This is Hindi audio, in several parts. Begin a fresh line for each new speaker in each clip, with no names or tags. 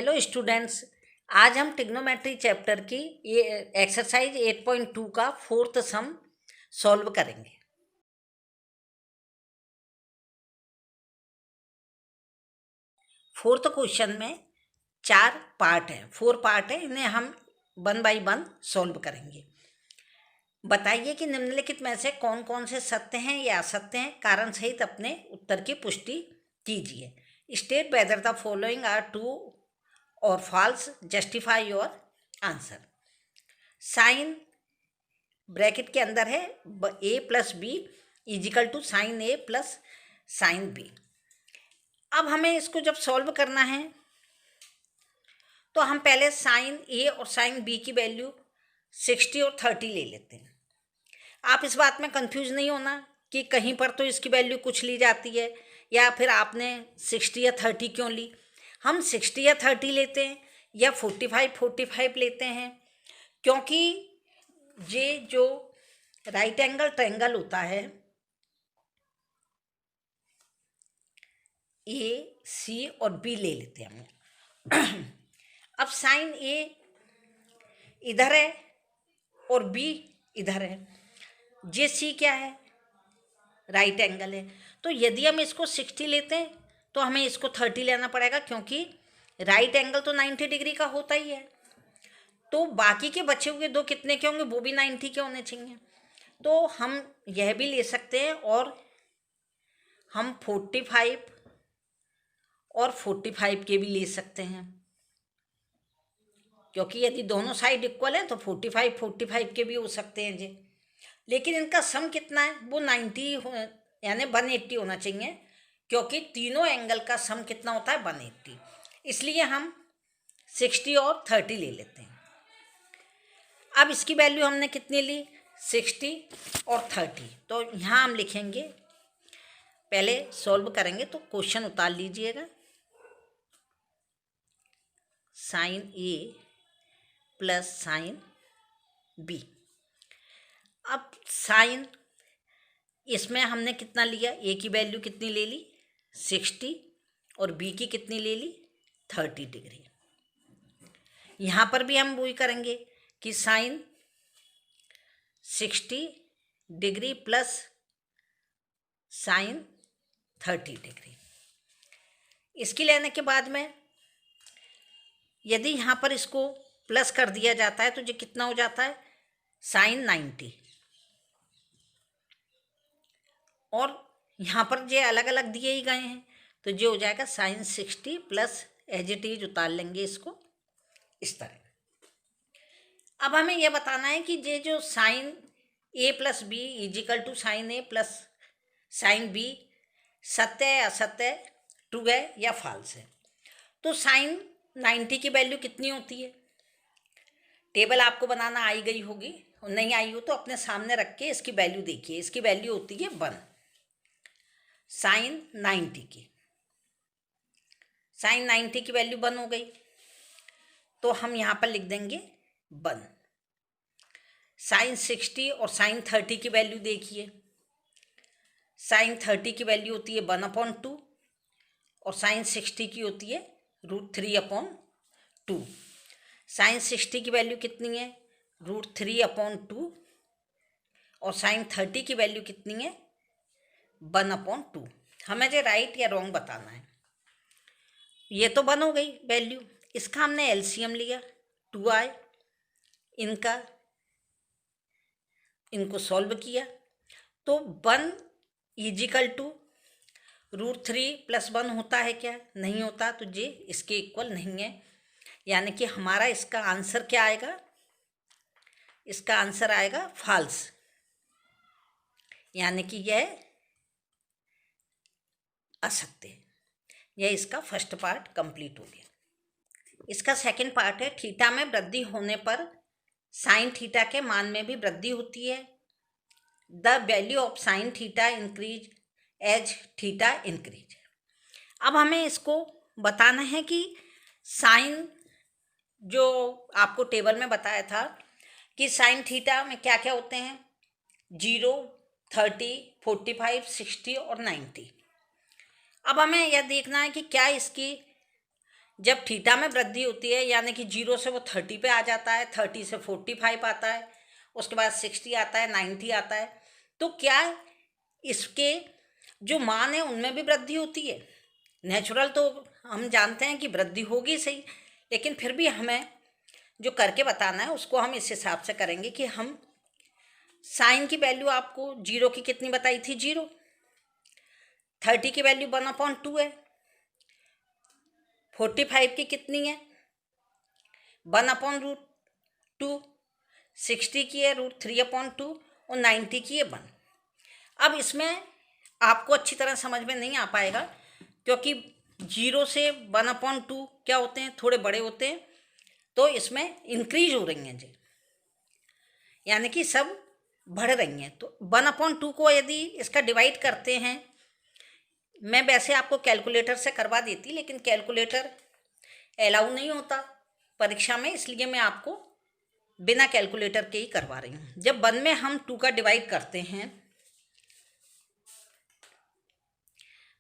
हेलो स्टूडेंट्स, आज हम ट्रिग्नोमेट्री चैप्टर की ये एक्सरसाइज 8.2 का फोर्थ सम सॉल्व करेंगे। फोर्थ क्वेश्चन में 4 पार्ट है, 4 पार्ट है, इन्हें हम 1 बाय 1 सॉल्व करेंगे। बताइए कि निम्नलिखित में से कौन कौन से सत्य हैं या असत्य हैं, कारण सहित अपने उत्तर की पुष्टि कीजिए। State whether the following are true और false, justify your answer. Sine bracket के अंदर है a plus B is equal to sine A plus sine B. अब हमें इसको जब सॉल्व करना है तो हम पहले साइन ए और साइन बी की वैल्यू 60 और 30 ले लेते हैं। आप इस बात में कंफ्यूज नहीं होना कि कहीं पर तो इसकी वैल्यू कुछ ली जाती है या फिर आपने 60 या 30 क्यों ली। हम 60 या 30 लेते हैं या 45 लेते हैं, क्योंकि ये जो राइट एंगल ट्रायंगल होता है ए सी और बी ले लेते हैं हम। अब साइन ए इधर है और बी इधर है, जे सी क्या है, राइट एंगल है। तो यदि हम इसको 60 लेते हैं तो हमें इसको 30 लेना पड़ेगा, क्योंकि राइट एंगल तो 90 डिग्री का होता ही है। तो बाकी के बचे हुए दो कितने के होंगे, वो भी 90 के होने चाहिए। तो हम यह भी ले सकते हैं और हम 45 और 45 के भी ले सकते हैं, क्योंकि यदि दोनों साइड इक्वल है तो 45 के भी हो सकते हैं जी। लेकिन इनका सम कितना है, वो 90 यानी 180 होना चाहिए, क्योंकि तीनों एंगल का सम कितना होता है 180। इसलिए हम 60 और 30 ले लेते हैं। अब इसकी वैल्यू हमने कितनी ली, 60 और 30। तो यहाँ हम लिखेंगे, पहले सॉल्व करेंगे तो क्वेश्चन उतार लीजिएगा। Sign A plus sine B. अब साइन इसमें हमने कितना लिया, ए की वैल्यू कितनी ले ली 60 और बी की कितनी ले ली 30 डिग्री। यहाँ पर भी हम वही करेंगे कि sine 60 degree plus sine 30 degree. इसकी लेने के बाद में यदि यहाँ पर इसको प्लस कर दिया जाता है तो ये कितना हो जाता है, साइन 90। और यहाँ पर ये अलग अलग दिए ही गए हैं तो ये हो जाएगा sine 60 plus as it is उतार लेंगे इसको इस तरह। अब हमें यह बताना है कि ये जो sine A plus B is equal to sine A plus sine B सत्य है असत्य है, ट्रू है या फॉल्स है। तो साइन 90 की वैल्यू कितनी होती है, टेबल आपको बनाना आई गई होगी, नहीं आई हो तो अपने सामने रख के इसकी वैल्यू देखिए। इसकी वैल्यू होती है 1। साइन 90 की, साइन 90 की वैल्यू 1 हो गई, तो हम यहाँ पर लिख देंगे 1। साइन 60 और साइन 30 की वैल्यू देखिए। साइन 30 की वैल्यू होती है 1/2 और साइन 60 की होती है √3/2। साइन 60 की वैल्यू कितनी है, √3/2 और साइन 30 की वैल्यू कितनी है 1/2। हमें जो राइट या रॉन्ग बताना है। ये तो 1 हो गई वैल्यू, इसका हमने एलसीएम लिया 2i, इनको सॉल्व किया तो 1 इजिकल टू √3 + 1 होता है क्या, नहीं होता, तो ये इसके इक्वल नहीं है। यानी कि हमारा इसका आंसर क्या आएगा, इसका आंसर आएगा फॉल्स, यानी कि यह असत्य। यह इसका फर्स्ट पार्ट कंप्लीट हो गया। इसका सेकंड पार्ट है, थीटा में वृद्धि होने पर साइन थीटा के मान में भी वृद्धि होती है। The value of sine theta increase as theta increase. अब हमें इसको बताना है कि साइन, जो आपको टेबल में बताया था कि साइन थीटा में क्या क्या होते हैं, 0, 30, 45, 60 और 90। अब हमें यह देखना है कि क्या इसकी जब थीटा में वृद्धि होती है यानी कि 0 से वो 30 पे आ जाता है, 30 से 45 आता है, उसके बाद 60 आता है, 90 आता है, तो क्या इसके जो मान है उनमें भी वृद्धि होती है? नेचुरल तो हम जानते हैं कि वृद्धि होगी सही, लेकिन फिर भी हमें जो करके बताना है उसको हम इस हिसाब से करेंगे कि हम साइन की वैल्यू आपको 0 की कितनी बताई थी, 0। 30 की वैल्यू 1/2 है। 45 की कितनी है, 1/√2। 60 की है √3/2 और 90 की है 1। अब इसमें आपको अच्छी तरह समझ में नहीं आ पाएगा क्योंकि 0 से 1/2 क्या होते हैं, थोड़े बड़े होते हैं, तो इसमें इंक्रीज हो रही हैं जी, यानी कि सब बढ़ रही हैं। तो 1/2 को यदि इसका डिवाइड करते हैं, मैं वैसे आपको कैलकुलेटर से करवा देती, लेकिन कैलकुलेटर अलाउ नहीं होता परीक्षा में, इसलिए मैं आपको बिना कैलकुलेटर के ही करवा रही हूँ। जब 1 में हम 2 का डिवाइड करते हैं,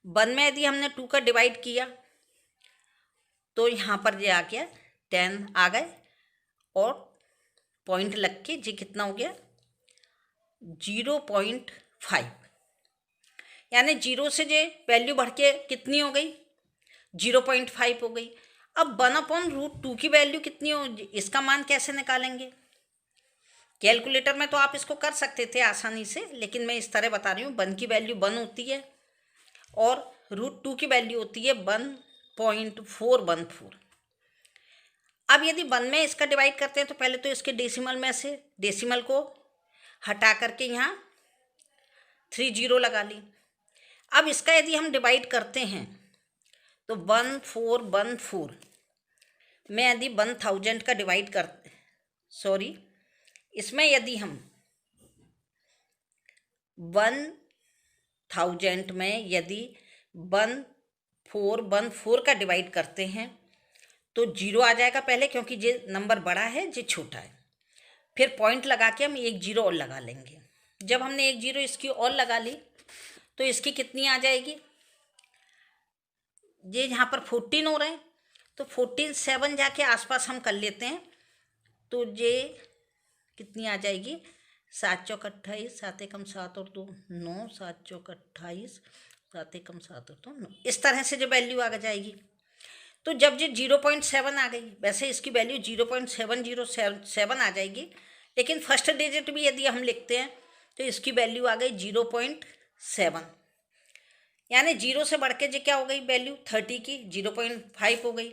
1 में यदि हमने 2 का डिवाइड किया तो यहाँ पर ये आ गया 10 आ गए और पॉइंट लग के जी कितना हो गया 0.5, यानी 0 से जे वैल्यू बढ़ के कितनी हो गई 0.5 हो गई। अब 1/√2 की वैल्यू कितनी हो, इसका मान कैसे निकालेंगे? कैलकुलेटर में तो आप इसको कर सकते थे आसानी से, लेकिन मैं इस तरह बता रही हूँ। 1 की वैल्यू 1 होती है और √2 की वैल्यू होती है 1.414। अब यदि 1 में इसका डिवाइड करते हैं तो पहले तो इसके डेसिमल में से डेसिमल को हटा करके यहाँ 30 लगा ली। अब इसका यदि हम डिवाइड करते हैं तो 1414 में यदि 1000 का डिवाइड कर इसमें यदि हम 1000 में यदि 1414 का डिवाइड करते हैं तो 0 आ जाएगा पहले, क्योंकि ये नंबर बड़ा है ये छोटा है। फिर पॉइंट लगा के हम एक 0 और लगा लेंगे। जब हमने एक 0 इसकी और लगा ली तो इसकी कितनी आ जाएगी, ये यहाँ पर 14 हो रहे हैं तो 14 7 जाके आसपास हम कर लेते हैं, तो ये कितनी आ जाएगी 7 चौक 28, 7 एकम 7 और 2 9, 7 चौक 28, 7 एकम 7 और 2 9, इस तरह से जो वैल्यू आ जाएगी। तो जब ये 0.7 आ गई, वैसे इसकी वैल्यू 0.707 आ जाएगी, लेकिन फर्स्ट डिजिट भी यदि हम लिखते हैं तो इसकी वैल्यू आ गई 0.7, यानी 0 से बढ़ के जो क्या हो गई वैल्यू 30 की 0.5 हो गई,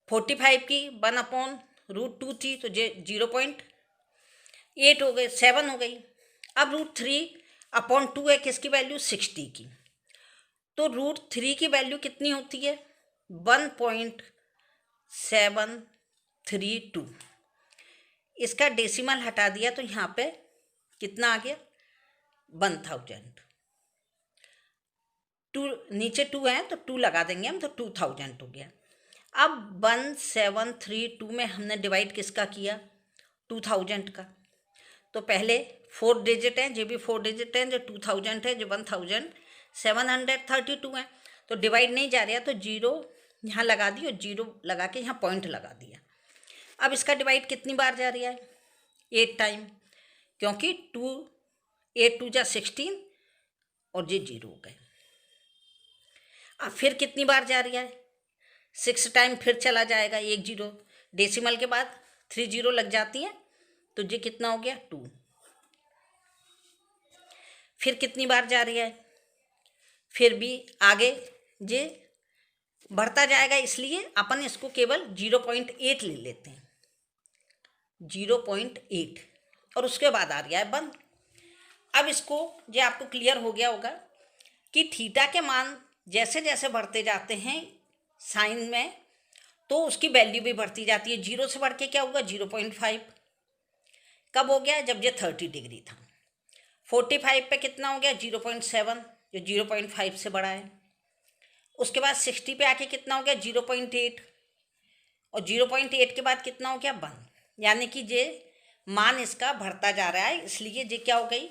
45 की 1/√2 थी तो ये 0.8 हो गई, 7 हो गई। अब √3/2 है किसकी वैल्यू 60 की, तो √3 की वैल्यू कितनी होती है 1.732। इसका डेसिमल हटा दिया तो यहाँ पे कितना आ गया 1000। 2 नीचे 2 है तो 2 लगा देंगे हम, तो 2000 हो गया। अब 1732 में हमने डिवाइड किसका किया 2000 का, तो पहले 4 डिजिट हैं, जो भी 4 डिजिट हैं, जो 2000 है, जो 1732 है, तो डिवाइड नहीं जा रहा तो 0 यहाँ लगा दी और 0 लगा के यहाँ पॉइंट लगा दिया। अब इसका डिवाइड कितनी बार जा रहा है 8 टाइम, क्योंकि 8 2 जा 16 और ये 0 हो गए। अब फिर कितनी बार जा रहा है 6 टाइम फिर चला जाएगा, 1 0 डेसिमल के बाद 3 0 लग जाती हैं, तो ये कितना हो गया 2। फिर कितनी बार जा रही है, फिर भी आगे ये बढ़ता जाएगा, इसलिए अपन इसको केवल 0.8 ले लेते हैं, 0.8, और उसके बाद आ रहा है 1। अब इसको ये आपको क्लियर हो गया होगा कि थीटा के मान जैसे जैसे बढ़ते जाते हैं साइन में तो उसकी वैल्यू भी बढ़ती जाती है। 0 से बढ़ के क्या होगा 0.5, कब हो गया जब ये 30 डिग्री था। 45 पे कितना हो गया 0.7, जो 0.5 से बड़ा है। उसके बाद 60 पे आके कितना हो गया 0.8, और 0.8 के बाद कितना हो गया 1, यानी कि ये मान इसका बढ़ता जा रहा है, इसलिए ये क्या हो गई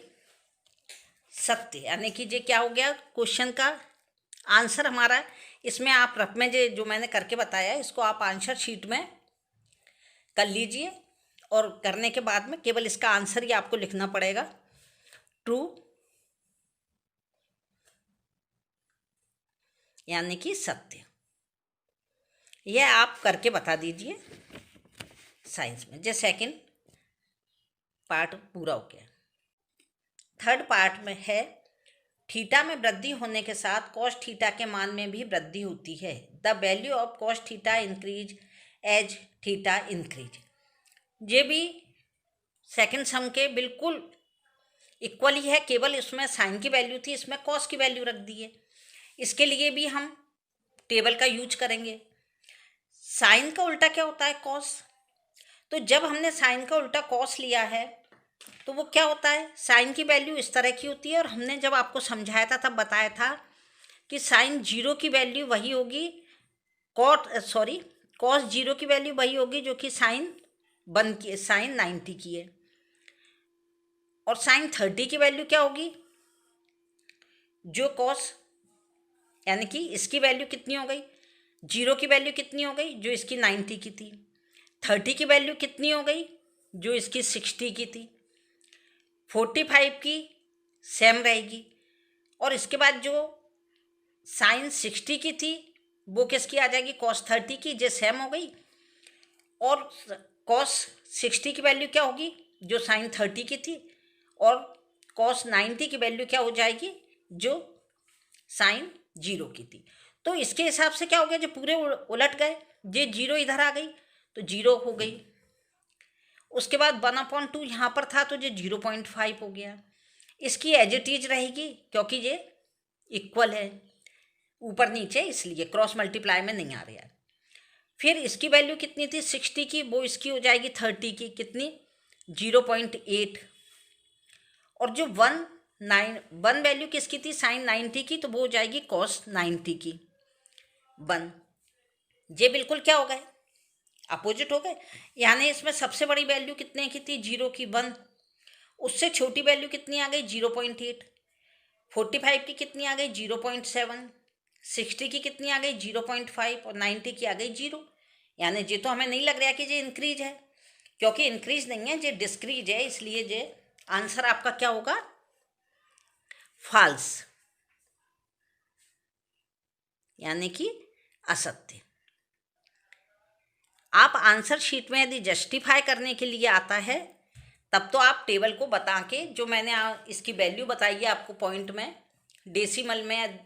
सत्य, यानी कि ये क्या हो गया क्वेश्चन का आंसर हमारा इसमें आप रफ में जो मैंने करके बताया इसको आप आंसर शीट में कर लीजिए, और करने के बाद में केवल इसका आंसर ही आपको लिखना पड़ेगा, ट्रू यानी कि सत्य। यह आप करके बता दीजिए साइंस में। जो सेकंड पार्ट पूरा हो गया। थर्ड पार्ट में है थीटा में वृद्धि होने के साथ कॉस थीटा के मान में भी वृद्धि होती है। The value of cos theta increase as theta increase. ये भी सेकंड सम के बिल्कुल इक्वल ही है, केवल इसमें साइन की वैल्यू थी, इसमें कॉस की वैल्यू रख दी है। इसके लिए भी हम टेबल का यूज करेंगे। साइन का उल्टा क्या होता है? कॉस। तो जब हमने साइन का उल्टा कॉस लिया है तो वो क्या होता है? साइन की वैल्यू इस तरह की होती है, और हमने जब आपको समझाया था तब बताया था कि साइन जीरो की वैल्यू वही होगी, कॉस जीरो की वैल्यू वही होगी जो कि साइन 90 की है। और साइन 30 की वैल्यू क्या होगी? जो कॉस, यानी कि इसकी वैल्यू कितनी हो गई? जीरो की वैल्यू कितनी हो गई? जो इसकी 90 की थी। 30 की वैल्यू कितनी हो गई? जो इसकी 60 की थी। 45 की सेम रहेगी। और इसके बाद जो साइन 60 की थी वो किसकी आ जाएगी? कॉस 30 की, जो सेम हो गई। और कॉस 60 की वैल्यू क्या होगी? जो साइन 30 की थी। और कॉस 90 की वैल्यू क्या हो जाएगी? जो साइन 0 की थी। तो इसके हिसाब से क्या हो गया? जो पूरे उलट गए, ये 0 इधर आ गई तो 0 हो गई। उसके बाद 1/2 यहाँ पर था तो ये 0.5 हो गया। इसकी एज इट इज रहेगी क्योंकि ये इक्वल है ऊपर नीचे, इसलिए क्रॉस मल्टीप्लाई में नहीं आ रहा है। फिर इसकी वैल्यू कितनी थी 60 की, वो इसकी हो जाएगी 30 की, कितनी? 0.8। और जो 1 वैल्यू किसकी थी? साइन 90 की, तो वो हो जाएगी कॉस 90 की। 1 ये बिल्कुल क्या हो गए? अपोजिट हो गए। यानी इसमें सबसे बड़ी वैल्यू कितने की थी? 0 की, 1। उससे छोटी वैल्यू कितनी आ गई? 0.8। 45 की कितनी आ गई? 0.7। 60 की कितनी आ गई? 0.5। और 90 की आ गई 0। यानी ये तो हमें नहीं लग रहा कि ये इंक्रीज है, क्योंकि इंक्रीज नहीं है, ये डिस्क्रीज है, इसलिए ये आंसर आपका क्या होगा? फॉल्स, यानी कि असत्य। आप आंसर शीट में यदि जस्टिफाई करने के लिए आता है तब तो आप टेबल को बता के, जो मैंने इसकी वैल्यू बताई है आपको पॉइंट में, डेसिमल में,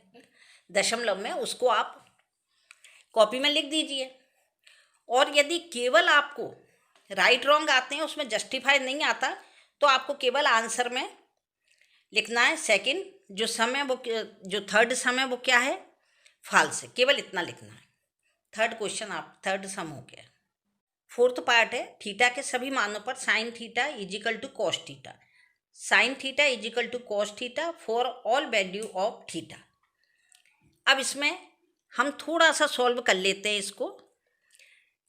दशमलव में, उसको आप कॉपी में लिख दीजिए। और यदि केवल आपको राइट रॉन्ग आते हैं, उसमें जस्टिफाई नहीं आता, तो आपको केवल आंसर में लिखना है सेकंड जो सम है वो, जो थर्ड सम है वो क्या है? फॉल्स है। केवल इतना लिखना है। थर्ड सम हो गया। फोर्थ पार्ट है थीटा के सभी मानों पर sine theta is equal to cos theta. Sine theta is equal to cos theta for all value of theta. अब इसमें हम थोड़ा सा सॉल्व कर लेते हैं इसको,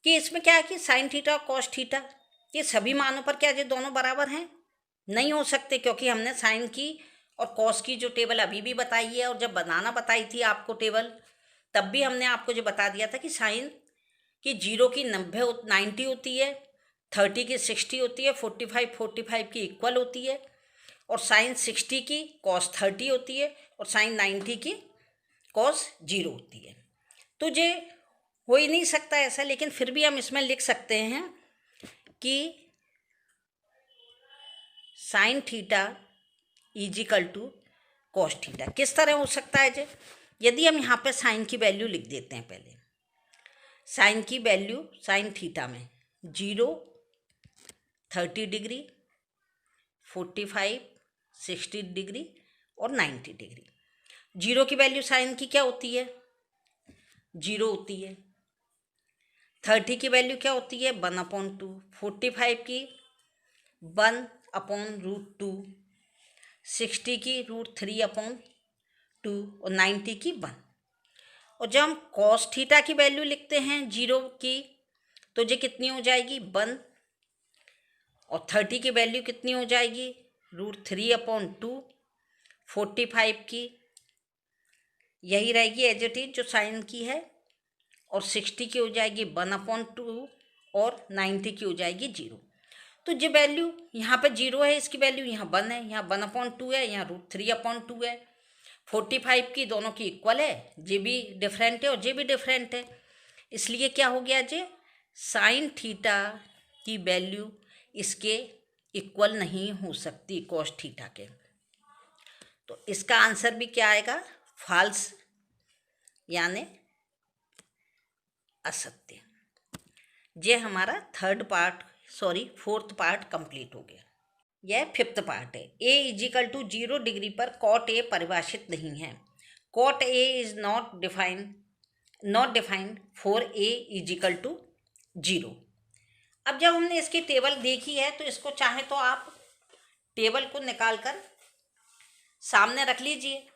कि इसमें क्या है कि साइन थीटा और कॉस थीटा ये सभी मानों पर क्या ये दोनों बराबर हैं? नहीं हो सकते, क्योंकि हमने साइन की और कॉस की जो टेबल अभी भी बताई है, और जब बनाना बताई थी आपको टेबल, तब भी हमने आपको जो बता दिया था कि साइन कि 0 की 90 होती है, 30 की 60 होती है, 45 की इक्वल होती है, और साइन 60 की कॉस 30 होती है, और साइन 90 की कॉस 0 होती है। तो ये हो ही नहीं सकता ऐसा, लेकिन फिर भी हम इसमें लिख सकते हैं कि sine theta is equal to cos theta. किस तरह हो सकता है? यदि हम यहाँ पे साइन की वैल्यू लिख देते हैं, पहले साइन की वैल्यू साइन थीटा में 0, 30 डिग्री, 45, 60 डिग्री और 90 डिग्री। 0 की वैल्यू साइन की क्या होती है? 0 होती है। 30 की वैल्यू क्या होती है? 1/2। 45 की 1/√2। 60 की √3/2 और 90 की 1। और जब हम कॉस थीटा की वैल्यू लिखते हैं 0 की, तो ये कितनी हो जाएगी? 1। और 30 की वैल्यू कितनी हो जाएगी? √3/2। 45 की यही रहेगी एज इट इज जो साइन की है, और 60 की हो जाएगी 1/2 और 90 की हो जाएगी 0। तो जो वैल्यू यहाँ पे 0 है, इसकी वैल्यू यहाँ 1 है, यहाँ 1/2 है, यहाँ √3/2 है। 45 की दोनों की इक्वल है, जे भी डिफरेंट है और जे भी डिफरेंट है, इसलिए क्या हो गया जे साइन थीटा की वैल्यू इसके इक्वल नहीं हो सकती कॉस थीटा के। तो इसका आंसर भी क्या आएगा, फॉल्स, यानी असत्य। ये हमारा फोर्थ पार्ट कंप्लीट हो गया। यह फिफ्थ पार्ट है। a = 0 डिग्री पर कॉट ए परिभाषित नहीं है। Cot A is not defined for a = 0। अब जब हमने इसकी टेबल देखी है तो इसको चाहे तो आप टेबल को निकाल कर सामने रख लीजिए,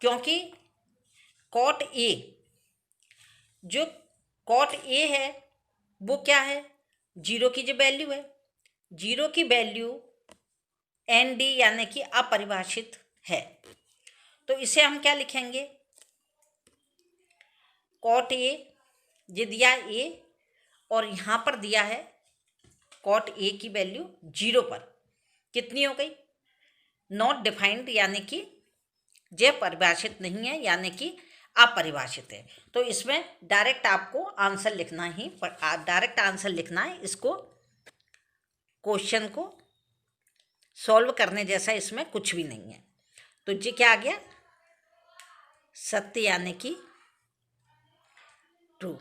क्योंकि कॉट ए है वो क्या है, 0 की जो वैल्यू है, 0 की वैल्यू ND यानी कि अपरिभाषित है। तो इसे हम क्या लिखेंगे, कॉट ए, ये दिया ए और यहाँ पर दिया है कॉट ए की वैल्यू 0 पर कितनी हो गई, नॉट डिफाइंड, यानी कि ये परिभाषित नहीं है, यानी कि अपरिभाषित है। तो इसमें डायरेक्ट आपको आंसर लिखना है। इसको क्वेश्चन को सॉल्व करने जैसा इसमें कुछ भी नहीं है। तो ये क्या आ गया, सत्य, यानी कि ट्रू।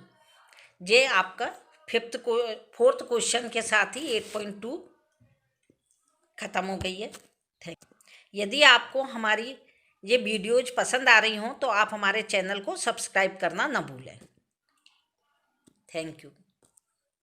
ये आपका फोर्थ क्वेश्चन के साथ ही 8.2 खत्म हो गई है। यदि आपको हमारी ये वीडियोज पसंद आ रही हों तो आप हमारे चैनल को सब्सक्राइब करना न भूलें। Thank you.